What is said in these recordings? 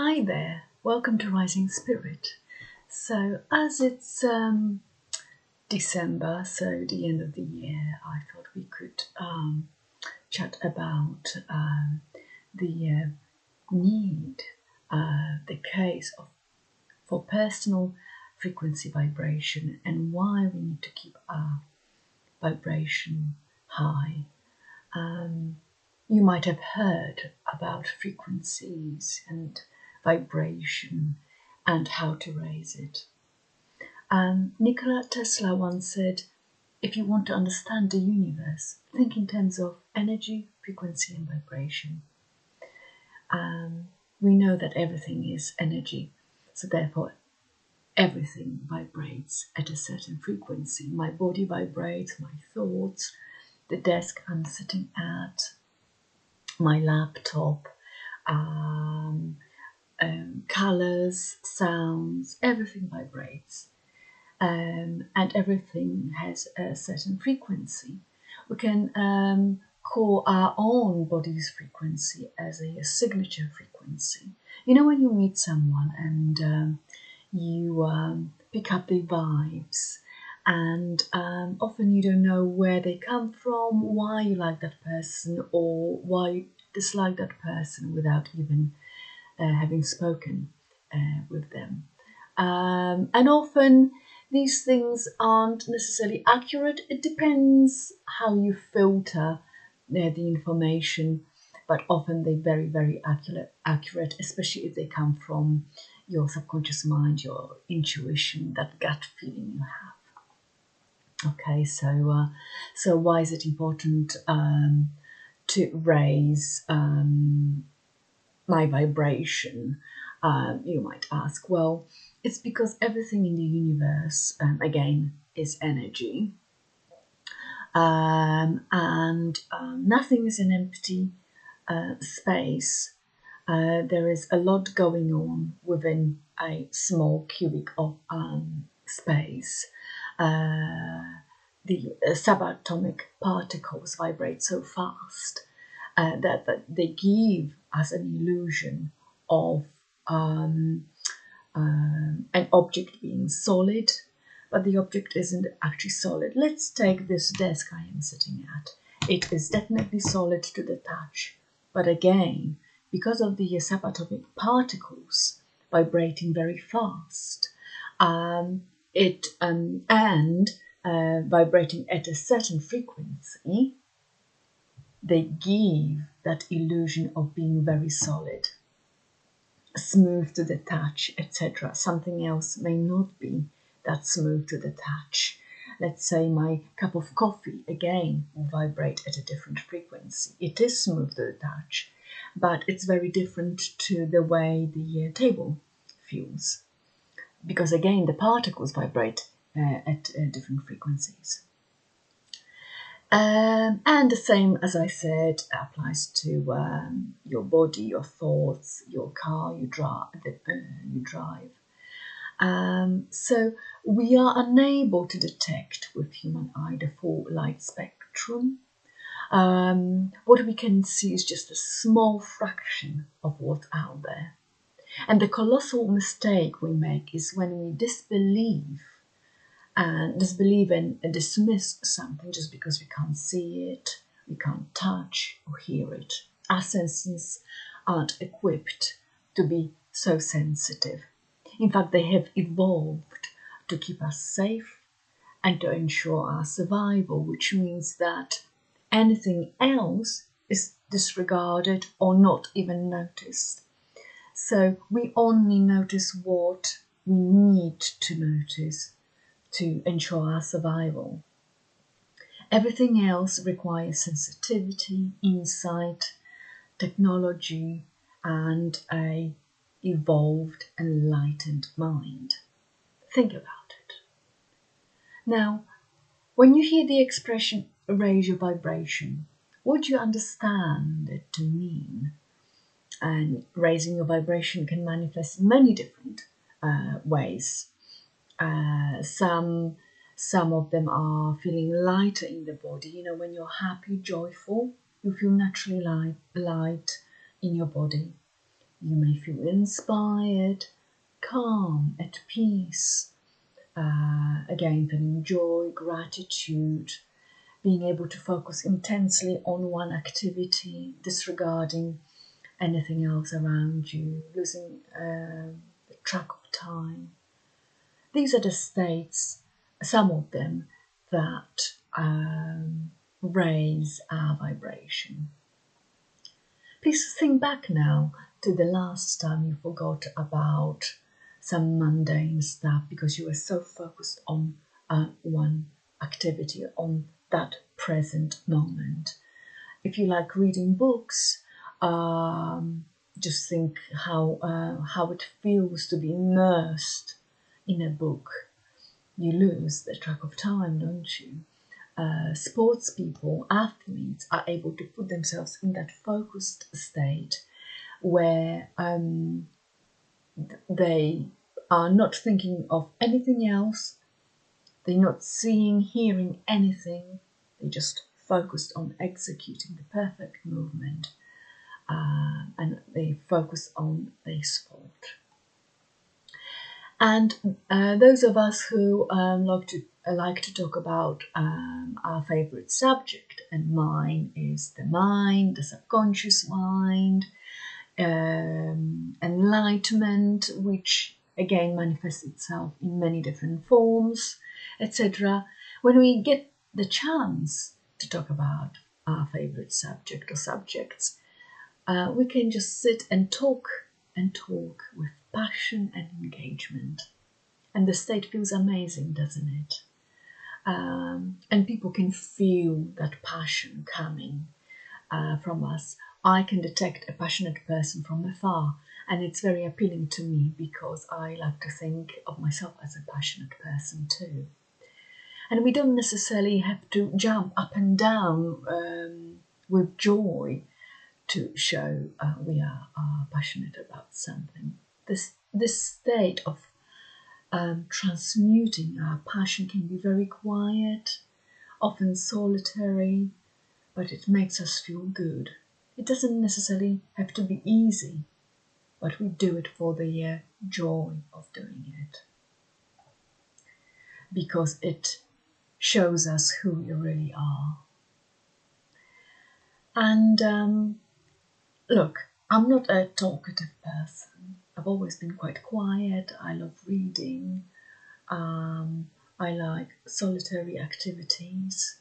Hi there, welcome to Rising Spirit. So, as it's December, so the end of the year, I thought we could chat about the need, the case for personal frequency vibration and why we need to keep our vibration high. You might have heard about frequencies and vibration and how to raise it. Nikola Tesla once said, if you want to understand the universe, think in terms of energy, frequency and vibration. We know that everything is energy, so therefore everything vibrates at a certain frequency. My body vibrates, my thoughts, the desk I'm sitting at, my laptop, colors, sounds, everything vibrates. And everything has a certain frequency. We can call our own body's frequency as a signature frequency. You know, when you meet someone and you pick up the vibes, and often you don't know where they come from, why you like that person, or why you dislike that person without even having spoken with them. And often these things aren't necessarily accurate. It depends how you filter the information, but often they're very, very accurate, especially if they come from your subconscious mind, your intuition, that gut feeling you have. Okay, so why is it important to raise my vibration? You might ask. Well, it's because everything in the universe, again, is energy. And nothing is an empty space. There is a lot going on within a small cubic of space. The subatomic particles vibrate so fast that they give us an illusion of an object being solid, but the object isn't actually solid. Let's take this desk I am sitting at. It is definitely solid to the touch, but again, because of the subatomic particles vibrating very fast, vibrating at a certain frequency, they give that illusion of being very solid, smooth to the touch, etc. Something else may not be that smooth to the touch. Let's say my cup of coffee, again, will vibrate at a different frequency. It is smooth to the touch, but it's very different to the way the table feels, because again, the particles vibrate at different frequencies. And the same, as I said, applies to your body, your thoughts, your car you drive. So we are unable to detect with human eye the full light spectrum. What we can see is just a small fraction of what's out there. And the colossal mistake we make is when we disbelieve and dismiss something just because we can't see it, we can't touch or hear it. Our senses aren't equipped to be so sensitive. In fact, they have evolved to keep us safe and to ensure our survival, which means that anything else is disregarded or not even noticed. So we only notice what we need to notice to ensure our survival. Everything else requires sensitivity, insight, technology, and a evolved, enlightened mind. Think about it. Now, when you hear the expression raise your vibration, what do you understand it to mean? And raising your vibration can manifest in many different ways. Some of them are feeling lighter in the body. You know, when you're happy, joyful, you feel naturally light in your body. You may feel inspired, calm, at peace, again feeling joy, gratitude, being able to focus intensely on one activity, disregarding anything else around you, losing track of time. These are the states, some of them, that raise our vibration. Please think back now to the last time you forgot about some mundane stuff because you were so focused on one activity, on that present moment. If you like reading books, just think how it feels to be immersed in a book. You lose the track of time, don't you? Sports people, athletes are able to put themselves in that focused state where they are not thinking of anything else, they're not seeing, hearing anything, they just focused on executing the perfect movement, and they focus on their sport. And those of us who like to talk about our favorite subject, and mine is the mind, the subconscious mind, enlightenment, which again manifests itself in many different forms, etc. When we get the chance to talk about our favorite subject or subjects, we can just sit and talk with passion and engagement. And the state feels amazing, doesn't it? And people can feel that passion coming from us. I can detect a passionate person from afar, and it's very appealing to me because I like to think of myself as a passionate person too. And we don't necessarily have to jump up and down with joy to show we are passionate about something. This state of transmuting our passion can be very quiet, often solitary, but it makes us feel good. It doesn't necessarily have to be easy, but we do it for the joy of doing it, because it shows us who we really are. And look, I'm not a talkative person. I've always been quite quiet. I love reading. I like solitary activities.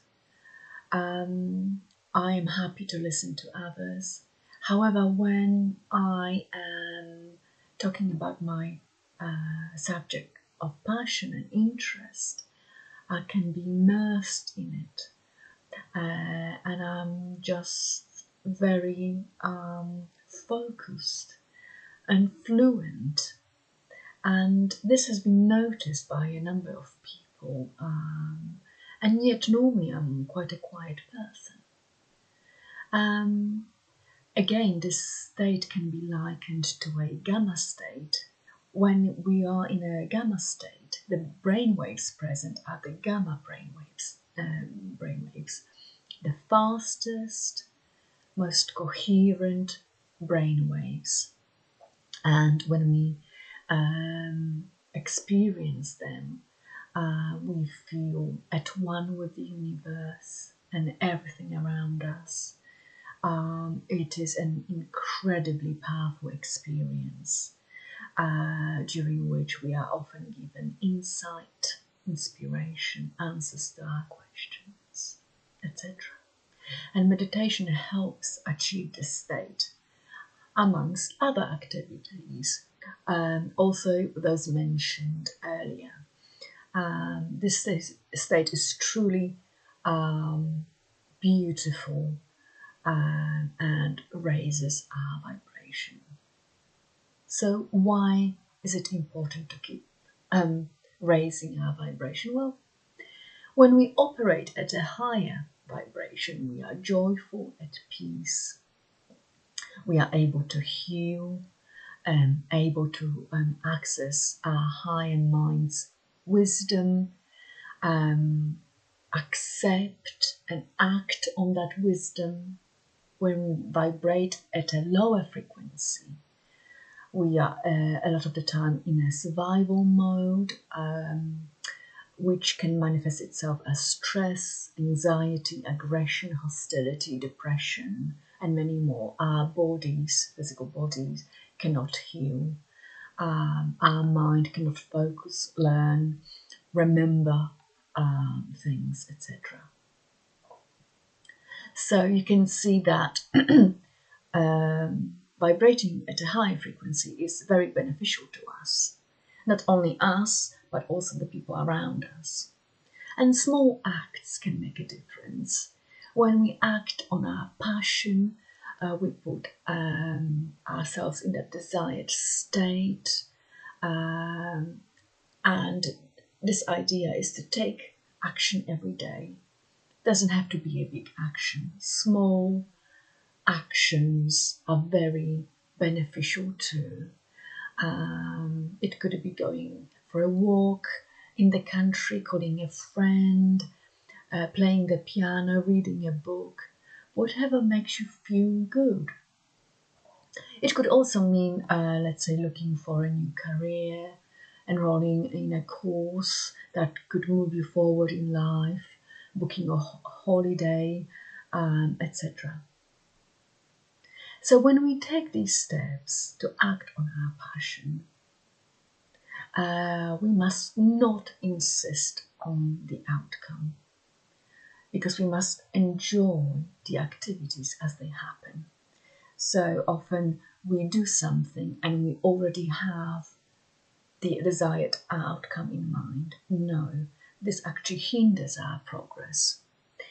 I am happy to listen to others. However, when I am talking about my subject of passion and interest, I can be immersed in it. And I'm just very focused and fluent. And this has been noticed by a number of people. And yet normally I'm quite a quiet person. Again, this state can be likened to a gamma state. When we are in a gamma state, the brainwaves present are the gamma brainwaves, the fastest, most coherent brainwaves. And when we experience them, we feel at one with the universe and everything around us. It is an incredibly powerful experience, during which we are often given insight, inspiration, answers to our questions, etc. And meditation helps achieve this state, amongst other activities, also those mentioned earlier. This state is truly beautiful and raises our vibration. So why is it important to keep raising our vibration? Well, when we operate at a higher vibration, we are joyful, at peace. We are able to heal, able to access our higher mind's wisdom, accept and act on that wisdom. When we vibrate at a lower frequency, We are a lot of the time in a survival mode, which can manifest itself as stress, anxiety, aggression, hostility, depression, and many more. Our bodies, physical bodies, cannot heal. Our mind cannot focus, learn, remember things, etc. So you can see that vibrating at a high frequency is very beneficial to us. Not only us, but also the people around us. And small acts can make a difference. When we act on our passion, we put ourselves in that desired state. And this idea is to take action every day. Doesn't have to be a big action. Small actions are very beneficial too. It could be going for a walk in the country, calling a friend, playing the piano, reading a book, whatever makes you feel good. It could also mean, let's say, looking for a new career, enrolling in a course that could move you forward in life, booking a holiday, etc. So when we take these steps to act on our passion, we must not insist on the outcome, because we must enjoy the activities as they happen. So often we do something and we already have the desired outcome in mind. No, this actually hinders our progress.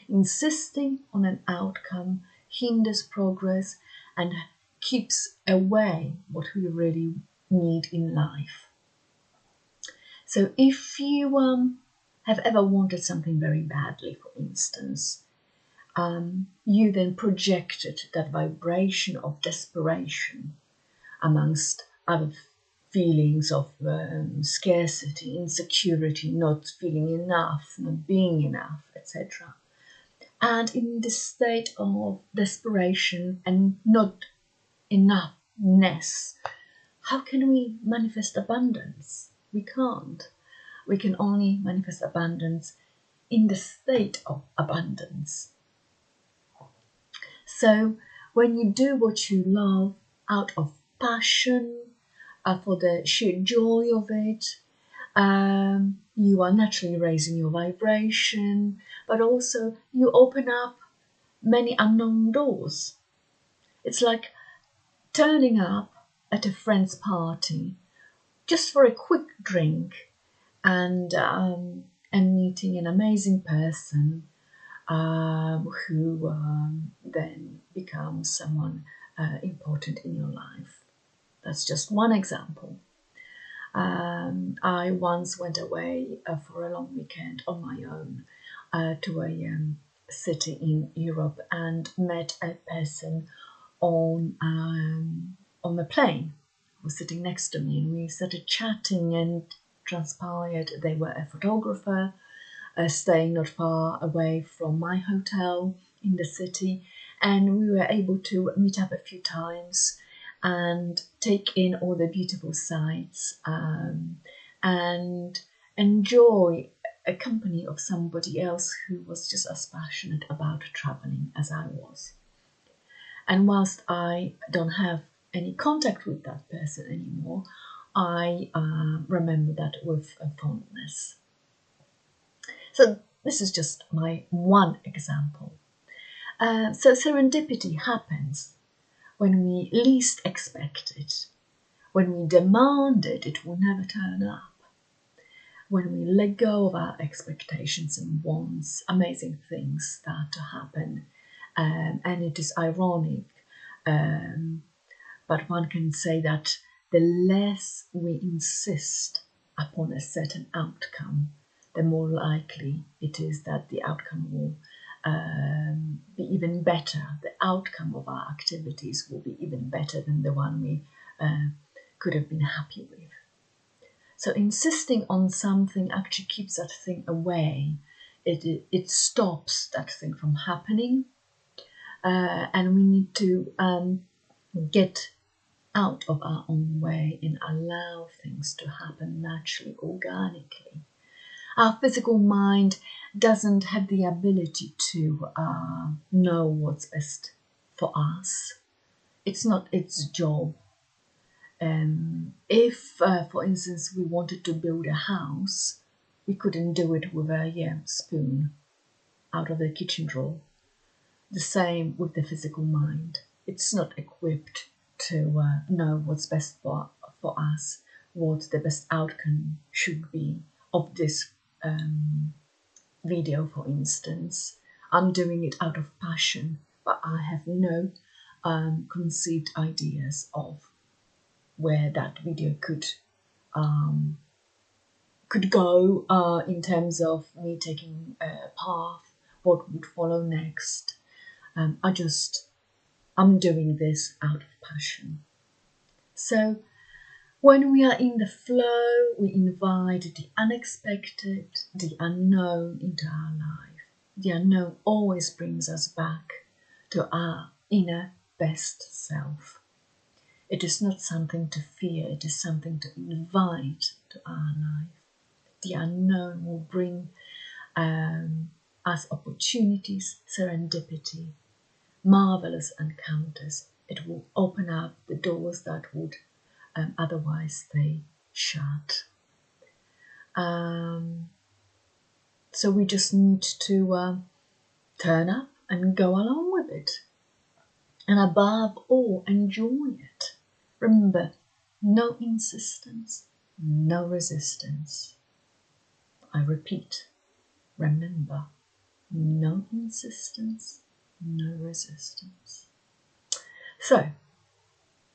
Insisting on an outcome hinders progress and keeps away what we really need in life. So if you have ever wanted something very badly, for instance, you then projected that vibration of desperation amongst other feelings of scarcity, insecurity, not feeling enough, not being enough, etc. And in this state of desperation and not enoughness, how can we manifest abundance? We can't. We can only manifest abundance in the state of abundance. So when you do what you love out of passion, for the sheer joy of it, you are naturally raising your vibration, but also you open up many unknown doors. It's like turning up at a friend's party just for a quick drink and meeting an amazing person who then becomes someone important in your life. That's just one example. I once went away for a long weekend on my own to a city in Europe and met a person on the plane who was sitting next to me, and we started chatting and transpired they were a photographer staying not far away from my hotel in the city, and we were able to meet up a few times and take in all the beautiful sights and enjoy a company of somebody else who was just as passionate about traveling as I was. And whilst I don't have any contact with that person anymore, I remember that with fondness. So this is just my one example. So serendipity happens when we least expect it. When we demand it, it will never turn up. When we let go of our expectations and wants, amazing things start to happen. And it is ironic, but one can say that the less we insist upon a certain outcome, the more likely it is that the outcome will be even better. The outcome of our activities will be even better than the one we could have been happy with. So insisting on something actually keeps that thing away. It stops that thing from happening, and we need to get out of our own way and allow things to happen naturally, organically. Our physical mind doesn't have the ability to know what's best for us. It's not its job. If, for instance, we wanted to build a house, we couldn't do it with a spoon out of the kitchen drawer. The same with the physical mind. It's not equipped to know what's best for us, what the best outcome should be of this video, for instance. I'm doing it out of passion, but I have no conceived ideas of where that video could go in terms of me taking a path, what would follow next. I'm doing this out of passion. So when we are in the flow, we invite the unexpected, the unknown into our life. The unknown always brings us back to our inner best self. It is not something to fear, it is something to invite to our life. The unknown will bring us opportunities, serendipity, marvelous encounters. It will open up the doors that would otherwise stay shut. So we just need to turn up and go along with it. And above all, enjoy it. Remember, no insistence, no resistance. I repeat, remember, no insistence, no resistance. So,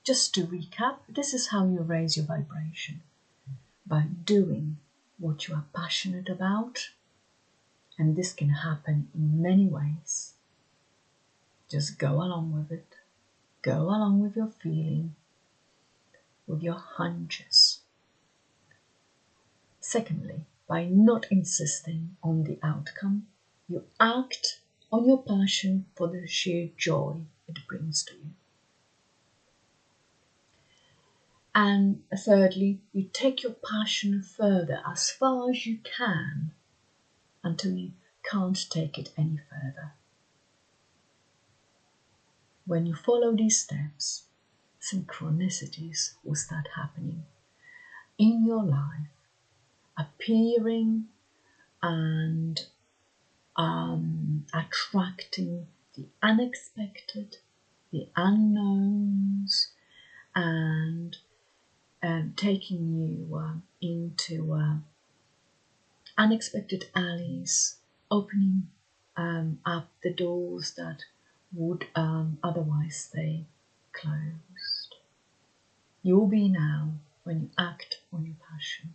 just to recap, this is how you raise your vibration. By doing what you are passionate about. And this can happen in many ways. Just go along with it. Go along with your feeling, with your hunches. Secondly, by not insisting on the outcome, you act on your passion for the sheer joy it brings to you. And thirdly, you take your passion further as far as you can until you can't take it any further. When you follow these steps, synchronicities will start happening in your life, appearing and attracting the unexpected, the unknowns, and taking you into unexpected alleys, opening up the doors that would otherwise stay closed. You will be now when you act on your passion.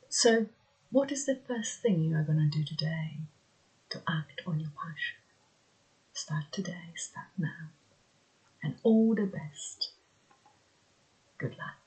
So, what is the first thing you are going to do today to act on your passion? Start today, start now. And all the best. Good luck.